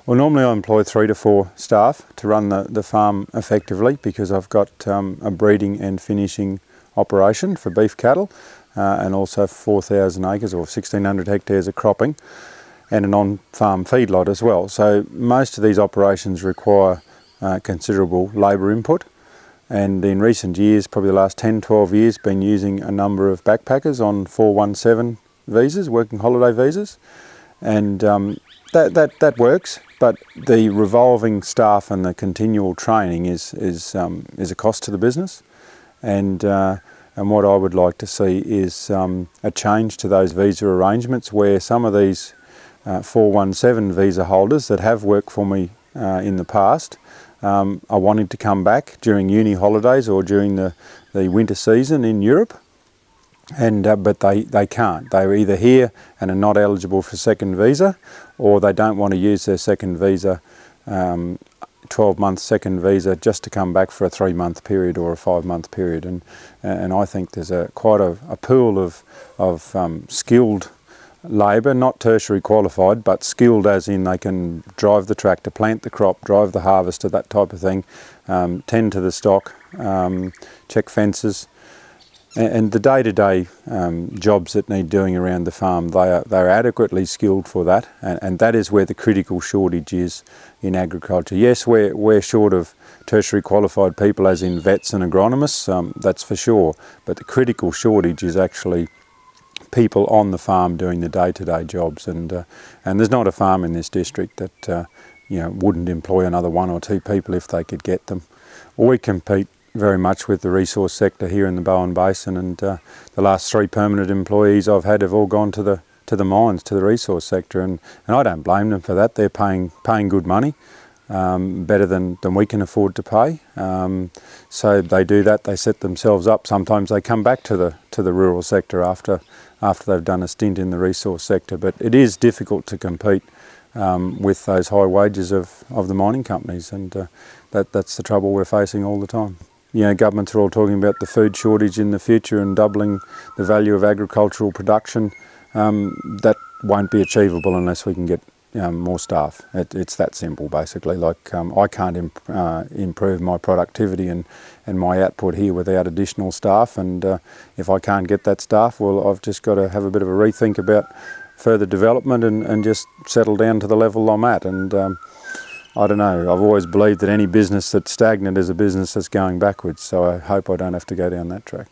Well, normally I employ 3 to 4 staff to run the farm effectively, because I've got a breeding and finishing operation for beef cattle, and also 4,000 acres or 1,600 hectares of cropping, and an on-farm feedlot as well. So most of these operations require considerable labour input, and in recent years, probably the last 10-12 years, been using a number of backpackers on 417 visas, working holiday visas, and that works, but the revolving staff and the continual training is a cost to the business, and what I would like to see is a change to those visa arrangements, where some of these 417 visa holders that have worked for me in the past are wanting to come back during uni holidays or during the winter season in Europe, and but they can't. They're either here and are not eligible for second visa, or they don't want to use their second visa, 12-month second visa, just to come back for a 3-month period or a 5-month period. And I think there's quite a pool of skilled labour, not tertiary qualified, but skilled as in they can drive the tractor, plant the crop, drive the harvester, that type of thing, tend to the stock, check fences, and the day-to-day jobs that need doing around the farm. They're adequately skilled for that, and that is where the critical shortage is in agriculture. Yes, we're short of tertiary qualified people, as in vets and agronomists, that's for sure, but the critical shortage is actually people on the farm doing the day-to-day jobs, and there's not a farm in this district that wouldn't employ another 1 or 2 people if they could get them. We compete very much with the resource sector here in the Bowen Basin, and the last 3 permanent employees I've had have all gone to the mines, to the resource sector, and I don't blame them for that. They're paying good money, better than we can afford to pay. So they do that. They set themselves up. Sometimes they come back to the rural sector after they've done a stint in the resource sector. But it is difficult to compete with those high wages of the mining companies, and that's the trouble we're facing all the time. Governments are all talking about the food shortage in the future and doubling the value of agricultural production. That won't be achievable unless we can get more staff. It's that simple, basically. Like I can't improve my productivity and my output here without additional staff, and if I can't get that staff, well, I've just got to have a bit of a rethink about further development and just settle down to the level I'm at. And I don't know, I've always believed that any business that's stagnant is a business that's going backwards, so I hope I don't have to go down that track.